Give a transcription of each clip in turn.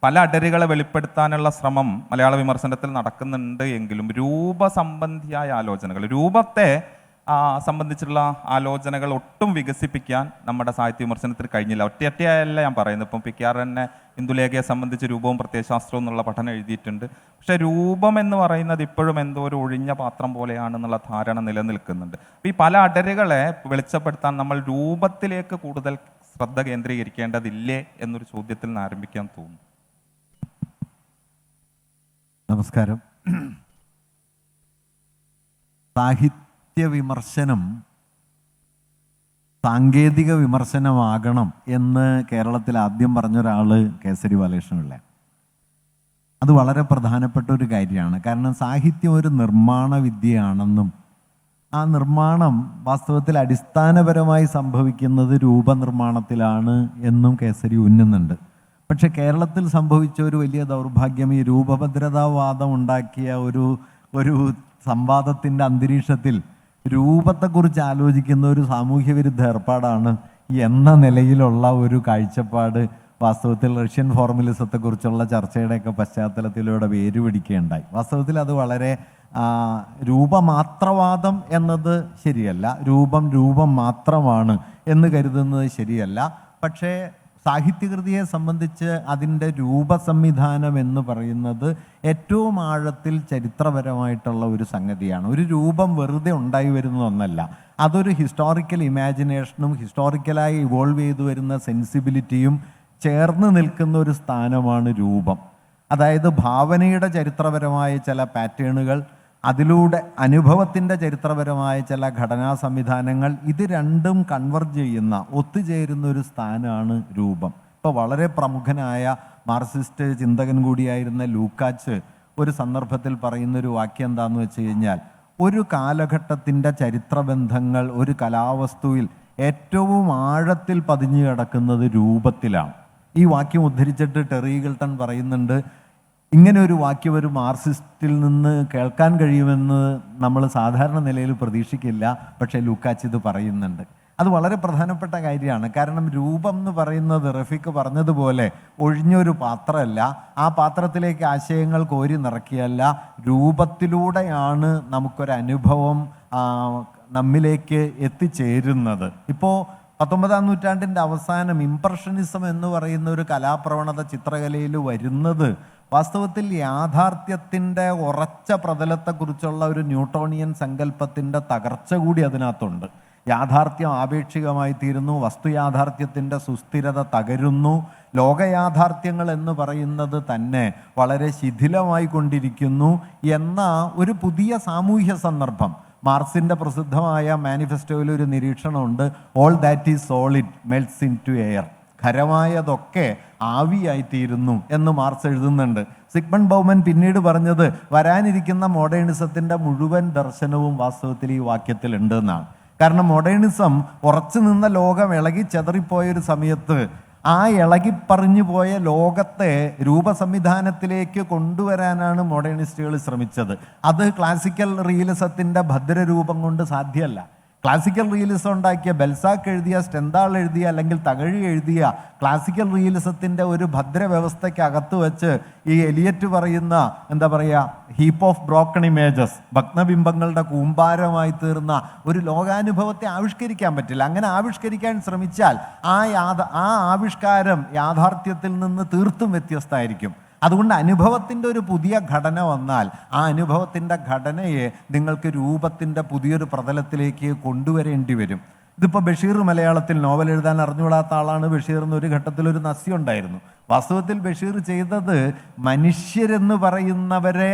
പല അടരുകളെ വെളിപ്പെടുത്താനുള്ള ശ്രമം മലയാള വിമർശനത്തിൽ നടക്കുന്നുണ്ട് എങ്കിലും രൂപസംബന്ധിയായ ആലോചനകൾ, രൂപത്തെ സംബന്ധിച്ചുള്ള ആലോചനകൾ ഒട്ടും വികസിപ്പിക്കാൻ നമ്മുടെ സാഹിത്യ വിമർശനത്തിൽ കഴിഞ്ഞില്ല. ഒറ്റയല്ല ഞാൻ പറയുന്നത്. ഇപ്പം പിക്കാർ തന്നെ ഇന്ദുലേഖയെ സംബന്ധിച്ച് രൂപവും പ്രത്യയശാസ്ത്രവും എന്നുള്ള പഠനം എഴുതിയിട്ടുണ്ട്. പക്ഷെ രൂപം എന്ന് പറയുന്നത് ഇപ്പോഴും എന്തോ ഒരു ഒഴിഞ്ഞ പാത്രം പോലെയാണെന്നുള്ള ധാരണ നിലനിൽക്കുന്നുണ്ട്. അപ്പോൾ ഈ പല അടരുകളെ വെളിച്ചപ്പെടുത്താൻ നമ്മൾ രൂപത്തിലേക്ക് കൂടുതൽ ശ്രദ്ധ കേന്ദ്രീകരിക്കേണ്ടതില്ലേ എന്നൊരു ചോദ്യത്തിൽ നിന്ന് ആരംഭിക്കാൻ തോന്നുന്നു. നമസ്കാരം. സാഹിത്യ വിമർശനം സാങ്കേതിക വിമർശനമാകണം എന്ന് കേരളത്തിൽ ആദ്യം പറഞ്ഞൊരാൾ കേസരി ബാലകൃഷ്ണപിള്ള. അത് വളരെ പ്രധാനപ്പെട്ട ഒരു കാര്യമാണ്. കാരണം സാഹിത്യം ഒരു നിർമ്മാണ വിദ്യയാണെന്നും ആ നിർമ്മാണം വാസ്തവത്തിൽ അടിസ്ഥാനപരമായി സംഭവിക്കുന്നത് രൂപനിർമ്മാണത്തിലാണ് എന്നും കേസരി ഉന്നുന്നുണ്ട്. പക്ഷെ കേരളത്തിൽ സംഭവിച്ച ഒരു വലിയ ദൗർഭാഗ്യം, ഈ രൂപഭദ്രതാവാദം ഉണ്ടാക്കിയ ഒരു സംവാദത്തിൻ്റെ അന്തരീക്ഷത്തിൽ രൂപത്തെക്കുറിച്ച് ആലോചിക്കുന്ന ഒരു സാമൂഹ്യ വിരുദ്ധ ഏർപ്പാടാണ് എന്ന നിലയിലുള്ള ഒരു കാഴ്ചപ്പാട് വാസ്തവത്തിൽ റഷ്യൻ ഫോർമുലിസത്തെക്കുറിച്ചുള്ള ചർച്ചയുടെയൊക്കെ പശ്ചാത്തലത്തിലൂടെ വേരുപിടിക്കുകയുണ്ടായി. വാസ്തവത്തിൽ അത് വളരെ രൂപമാത്രവാദം എന്നത് ശരിയല്ല, രൂപം മാത്രമാണ് എന്ന് കരുതുന്നത് ശരിയല്ല. പക്ഷേ സാഹിത്യകൃതിയെ സംബന്ധിച്ച് അതിൻ്റെ രൂപസംവിധാനം എന്ന് പറയുന്നത് ഏറ്റവും ആഴത്തിൽ ചരിത്രപരമായിട്ടുള്ള ഒരു സംഗതിയാണ്. ഒരു രൂപം വെറുതെ ഉണ്ടായി വരുന്ന ഒന്നല്ല, അതൊരു ഹിസ്റ്റോറിക്കൽ ഇമാജിനേഷനും ഹിസ്റ്റോറിക്കലായി ഇവോൾവ് ചെയ്തു വരുന്ന സെൻസിബിലിറ്റിയും ചേർന്ന് നിൽക്കുന്ന ഒരു സ്ഥാനമാണ് രൂപം. അതായത് ഭാവനയുടെ ചരിത്രപരമായ ചില പാറ്റേണുകൾ, അതിലൂടെ അനുഭവത്തിൻ്റെ ചരിത്രപരമായ ചില ഘടനാ സംവിധാനങ്ങൾ, ഇത് രണ്ടും കൺവെർജ് ചെയ്യുന്ന ഒത്തുചേരുന്ന ഒരു സ്ഥാനമാണ് രൂപം. ഇപ്പോൾ വളരെ പ്രമുഖനായ മാർക്സിസ്റ്റ് ചിന്തകൻ കൂടിയായിരുന്ന ലൂക്കാച്ച് ഒരു സന്ദർഭത്തിൽ പറയുന്നൊരു വാക്യം എന്താണെന്ന് വെച്ച് കഴിഞ്ഞാൽ, ഒരു കാലഘട്ടത്തിൻ്റെ ചരിത്രബന്ധങ്ങൾ ഒരു കലാവസ്തുവിൽ ഏറ്റവും ആഴത്തിൽ പതിഞ്ഞു കിടക്കുന്നത് രൂപത്തിലാണ്. ഈ വാക്യം ഉദ്ധരിച്ചിട്ട് ടെറി ഈഗിൾട്ടൺ പറയുന്നുണ്ട്, ഇങ്ങനെ ഒരു വാക്യം ഒരു മാർക്സിസ്റ്റിൽ നിന്ന് കേൾക്കാൻ കഴിയുമെന്ന് നമ്മൾ സാധാരണ നിലയിൽ പ്രതീക്ഷിക്കില്ല. പക്ഷേ ലൂക്കാച്ച് ഇത് പറയുന്നുണ്ട്. അത് വളരെ പ്രധാനപ്പെട്ട കാര്യമാണ്. കാരണം രൂപം എന്ന് പറയുന്നത് റഫീഖ് പറഞ്ഞതുപോലെ ഒഴിഞ്ഞൊരു പാത്രമല്ല, ആ പാത്രത്തിലേക്ക് ആശയങ്ങൾ കോരി നിറക്കിയല്ല, രൂപത്തിലൂടെയാണ് നമുക്കൊരനുഭവം നമ്മിലേക്ക് എത്തിച്ചേരുന്നത്. ഇപ്പോൾ 19-ാം നൂറ്റാണ്ടിൻ്റെ അവസാനം ഇംപ്രഷനിസം എന്ന് പറയുന്ന ഒരു കലാപ്രവണത ചിത്രകലയിൽ വരുന്നത് വാസ്തവത്തിൽ യാഥാർത്ഥ്യത്തിൻ്റെ ഉറച്ച പ്രതലത്തെക്കുറിച്ചുള്ള ഒരു ന്യൂട്ടോണിയൻ സങ്കല്പത്തിൻ്റെ തകർച്ച കൂടി അതിനകത്തുണ്ട്. യാഥാർത്ഥ്യം ആപേക്ഷികമായി തീരുന്നു, വസ്തുയാഥാർത്ഥ്യത്തിൻ്റെ സുസ്ഥിരത തകരുന്നു, ലോകയാഥാർത്ഥ്യങ്ങൾ എന്ന് പറയുന്നത് തന്നെ വളരെ ശിഥിലമായി കൊണ്ടിരിക്കുന്നു എന്ന ഒരു പുതിയ സാമൂഹ്യ സന്ദർഭം. മാർക്സിൻ്റെ പ്രസിദ്ധമായ മാനിഫെസ്റ്റോയിൽ ഒരു നിരീക്ഷണമുണ്ട്, all that is solid melts into air. ഖരമായതൊക്കെ ആവിയായിത്തീരുന്നു എന്ന് മാർക്സ് എഴുതുന്നുണ്ട്. സിഗ്മണ്ട് ബൗമൻ പിന്നീട് പറഞ്ഞത് വരാനിരിക്കുന്ന മോഡേണിസത്തിൻ്റെ മുഴുവൻ ദർശനവും വാസ്തവത്തിൽ ഈ വാക്യത്തിലുണ്ട് എന്നാണ്. കാരണം മോഡേണിസം ഉറച്ചു നിന്ന ലോകം ഇളകി ചെതറിപ്പോയൊരു സമയത്ത് ആ ഇളകിപ്പറിഞ്ഞു പോയ ലോകത്തെ രൂപസംവിധാനത്തിലേക്ക് കൊണ്ടുവരാനാണ് മോഡേണിസ്റ്റുകൾ ശ്രമിച്ചത്. അത് ക്ലാസിക്കൽ റിയലിസത്തിൻ്റെ ഭദ്രരൂപം കൊണ്ട് സാധ്യമല്ല. ക്ലാസിക്കൽ റിയലിസം ഉണ്ടാക്കിയ ബെൽസാക്ക് എഴുതിയ, സ്റ്റെൻഡാൾ എഴുതിയ, അല്ലെങ്കിൽ തകഴി എഴുതിയ ക്ലാസിക്കൽ റിയലിസത്തിൻ്റെ ഒരു ഭദ്രവ്യവസ്ഥയ്ക്ക് അകത്ത് വെച്ച് ഈ എലിയറ്റ് പറയുന്ന എന്താ പറയുക, ഹീപ്പ് ഓഫ് ബ്രോക്കൺ ഇമേജസ്, ഭഗ്നബിംബങ്ങളുടെ കൂമ്പാരമായി തീർന്ന ഒരു ലോകാനുഭവത്തെ ആവിഷ്കരിക്കാൻ പറ്റില്ല. അങ്ങനെ ആവിഷ്കരിക്കാൻ ശ്രമിച്ചാൽ ആ ആവിഷ്കാരം യാഥാർത്ഥ്യത്തിൽ നിന്ന് തീർത്തും വ്യത്യസ്തമായിരിക്കും. അതുകൊണ്ട് അനുഭവത്തിൻ്റെ ഒരു പുതിയ ഘടന വന്നാൽ ആ അനുഭവത്തിൻ്റെ ഘടനയെ നിങ്ങൾക്ക് രൂപത്തിൻ്റെ പുതിയൊരു പ്രതലത്തിലേക്ക് കൊണ്ടുവരേണ്ടി വരും. ഇതിപ്പോൾ ബഷീർ മലയാളത്തിൽ നോവൽ എഴുതാൻ അറിഞ്ഞുകൂടാത്ത ആളാണ് ബഷീർ എന്നൊരു ഘട്ടത്തിലൊരു നസ്യമുണ്ടായിരുന്നു. വാസ്തവത്തിൽ ബഷീർ ചെയ്തത് മനുഷ്യരെന്ന് പറയുന്നവരെ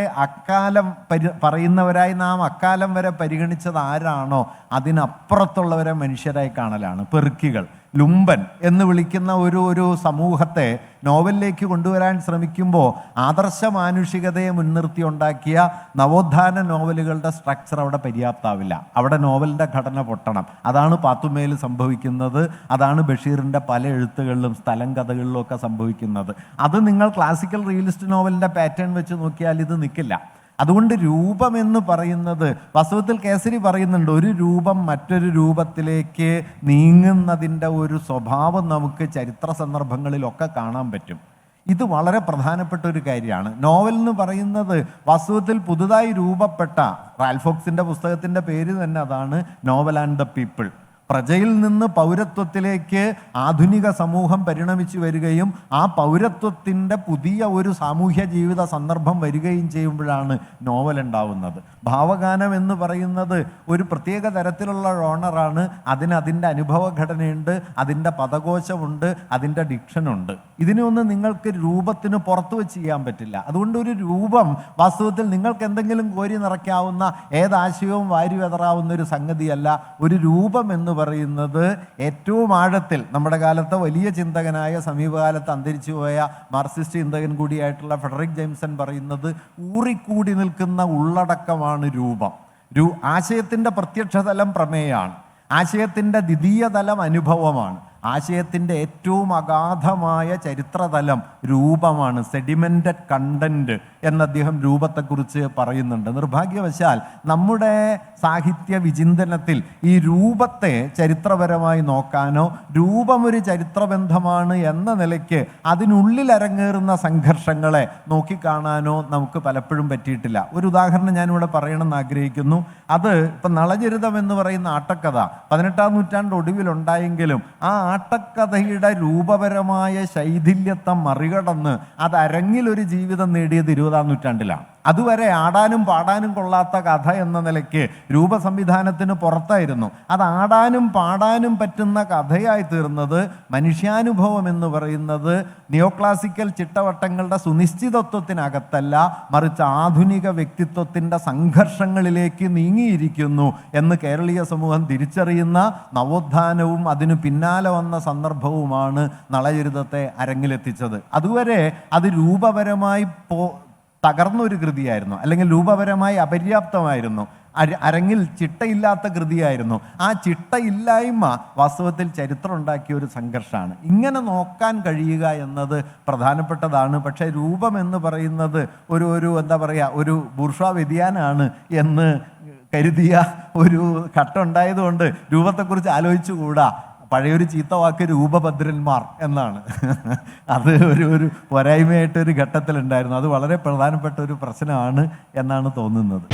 പറയുന്നവരായി നാം അക്കാലം വരെ പരിഗണിച്ചത് ആരാണോ അതിനപ്പുറത്തുള്ളവരെ മനുഷ്യരായി കാണലാണ്. പെറുക്കികൾ, ലുംബൻ എന്ന് വിളിക്കുന്ന ഒരു സമൂഹത്തെ നോവലിലേക്ക് കൊണ്ടുവരാൻ ശ്രമിക്കുമ്പോൾ ആദർശ മാനുഷികതയെ മുൻനിർത്തി ഉണ്ടാക്കിയ നവോത്ഥാന നോവലുകളുടെ സ്ട്രക്ചർ അവിടെ പര്യാപ്താവില്ല. അവിടെ നോവലിൻ്റെ ഘടന പൊട്ടണം. അതാണ് പാത്തുമ്മയിൽ സംഭവിക്കുന്നത്, അതാണ് ബഷീറിൻ്റെ പല എഴുത്തുകളിലും സ്ഥലം കഥകളിലും ഒക്കെ സംഭവിക്കുന്നത്. അത് നിങ്ങൾ ക്ലാസിക്കൽ റിയലിസ്റ്റ് നോവലിൻ്റെ പാറ്റേൺ വെച്ച് നോക്കിയാൽ ഇത് നിൽക്കില്ല. അതുകൊണ്ട് രൂപം എന്ന് പറയുന്നത് വാസ്തവത്തിൽ കേസരി പറയുന്നുണ്ട്, ഒരു രൂപം മറ്റൊരു രൂപത്തിലേക്ക് നീങ്ങുന്നതിൻ്റെ ഒരു സ്വഭാവം നമുക്ക് ചരിത്ര സന്ദർഭങ്ങളിലൊക്കെ കാണാൻ പറ്റും. ഇത് വളരെ പ്രധാനപ്പെട്ട ഒരു കാര്യമാണ്. നോവൽ എന്ന് പറയുന്നത് വാസ്തവത്തിൽ പുതുതായി രൂപപ്പെട്ട റാൽഫോക്സിൻ്റെ പുസ്തകത്തിൻ്റെ പേര് തന്നെ അതാണ്, നോവൽ ആൻഡ് ദ പീപ്പിൾ. പ്രജയിൽ നിന്ന് പൗരത്വത്തിലേക്ക് ആധുനിക സമൂഹം പരിണമിച്ചു വരികയും ആ പൗരത്വത്തിൻ്റെ പുതിയ ഒരു സാമൂഹ്യ ജീവിത സന്ദർഭം വരികയും ചെയ്യുമ്പോഴാണ് നോവൽ ഉണ്ടാവുന്നത്. ഭാവഗാനം എന്ന് പറയുന്നത് ഒരു പ്രത്യേക തരത്തിലുള്ള ജോണറാണ്. അതിൻ്റെ അനുഭവഘടനയുണ്ട്, അതിൻ്റെ പദകോശമുണ്ട്, അതിൻ്റെ ഡിക്ഷനുണ്ട്. ഇതിനൊന്നും നിങ്ങൾക്ക് രൂപത്തിന് പുറത്തു വെച്ച് ചെയ്യാൻ പറ്റില്ല. അതുകൊണ്ട് ഒരു രൂപം വാസ്തവത്തിൽ നിങ്ങൾക്ക് എന്തെങ്കിലും കോരി നിറയ്ക്കാവുന്ന ഏതാശയവും വാരി വെതറാവുന്ന ഒരു സംഗതിയല്ല. ഒരു രൂപം എന്ന് പറയുന്നത് ഏറ്റവും ആഴത്തിൽ നമ്മുടെ കാലത്തെ വലിയ ചിന്തകനായ സമീപകാലത്ത് അന്തരിച്ചുപോയ മാർക്സിസ്റ്റ് ചിന്തകൻ കൂടിയായിട്ടുള്ള ഫ്രെഡറിക് ജെയിംസൺ പറയുന്നത് ഊറിക്കൂടി നിൽക്കുന്ന ഉള്ളടക്കമാണ് രൂപം. ആശയത്തിൻ്റെ പ്രത്യക്ഷതലം പ്രമേയമാണ്, ആശയത്തിൻ്റെ ദ്വിതീയ തലം അനുഭവമാണ്, ആശയത്തിൻ്റെ ഏറ്റവും അഗാധമായ ചരിത്രതലം രൂപമാണ്, സെഡിമെൻറ്റഡ് കണ്ടന്റ് എന്ന് അദ്ദേഹം രൂപത്തെക്കുറിച്ച് പറയുന്നുണ്ട്. നിർഭാഗ്യവശാൽ നമ്മുടെ സാഹിത്യ വിചിന്തനത്തിൽ ഈ രൂപത്തെ ചരിത്രപരമായി നോക്കാനോ രൂപമൊരു ചരിത്രബന്ധമാണ് എന്ന നിലയ്ക്ക് അതിനുള്ളിൽ അരങ്ങേറുന്ന സംഘർഷങ്ങളെ നോക്കിക്കാണാനോ നമുക്ക് പലപ്പോഴും പറ്റിയിട്ടില്ല. ഒരു ഉദാഹരണം ഞാനിവിടെ പറയണമെന്ന് ആഗ്രഹിക്കുന്നു. അത് ഇപ്പം നളചരിതം എന്ന് പറയുന്ന ആട്ടക്കഥ 18-ാം നൂറ്റാണ്ട് ഒടുവിലുണ്ടായെങ്കിലും ആ ആട്ടക്കഥയുടെ രൂപപരമായ ശൈഥില്യത്തെ മറികടന്ന് അത് അരങ്ങിലൊരു ജീവിതം നേടിയത് 20-ാം നൂറ്റാണ്ടിലാണ്. അതുവരെ ആടാനും പാടാനും കൊള്ളാത്ത കഥ എന്ന നിലയ്ക്ക് രൂപസംവിധാനത്തിന് പുറത്തായിരുന്നു. അത് ആടാനും പാടാനും പറ്റുന്ന കഥയായി തീർന്നത് മനുഷ്യാനുഭവം എന്ന് പറയുന്നത് നിയോ ക്ലാസിക്കൽ ചിട്ടവട്ടങ്ങളുടെ സുനിശ്ചിതത്വത്തിനകത്തല്ല, മറിച്ച് ആധുനിക വ്യക്തിത്വത്തിൻ്റെ സംഘർഷങ്ങളിലേക്ക് നീങ്ങിയിരിക്കുന്നു എന്ന് കേരളീയ സമൂഹം തിരിച്ചറിയുന്ന നവോത്ഥാനവും അതിനു പിന്നാലെ വന്ന സന്ദർഭവുമാണ് നളചരിതത്തെ അരങ്ങിലെത്തിച്ചത്. അതുവരെ അത് രൂപപരമായി തകർന്നൊരു കൃതിയായിരുന്നു, അല്ലെങ്കിൽ രൂപപരമായി അപര്യാപ്തമായിരുന്നു, അരങ്ങിൽ ചിട്ടയില്ലാത്ത കൃതിയായിരുന്നു. ആ ചിട്ടയില്ലായ്മ വാസ്തവത്തിൽ ചരിത്രം ഉണ്ടാക്കിയ ഒരു സംഘർഷമാണ്. ഇങ്ങനെ നോക്കാൻ കഴിയുക എന്നത് പ്രധാനപ്പെട്ടതാണ്. പക്ഷേ രൂപം എന്ന് പറയുന്നത് ഒരു എന്താ പറയുക, ഒരു ബൂർഷ്വാ വ്യതിയാനാണ് എന്ന് കരുതിയ ഒരു ഘട്ടമുണ്ടായതുകൊണ്ട് രൂപത്തെക്കുറിച്ച് ആലോചിച്ചുകൂടാ. പഴയൊരു ചീത്ത വാക്ക് രൂപഭദ്രന്മാർ എന്നാണ്. അത് ഒരു പോരായ്മയായിട്ടൊരു ഘട്ടത്തിലുണ്ടായിരുന്നു. അത് വളരെ പ്രധാനപ്പെട്ട ഒരു പ്രശ്നമാണ് എന്നാണ് തോന്നുന്നത്.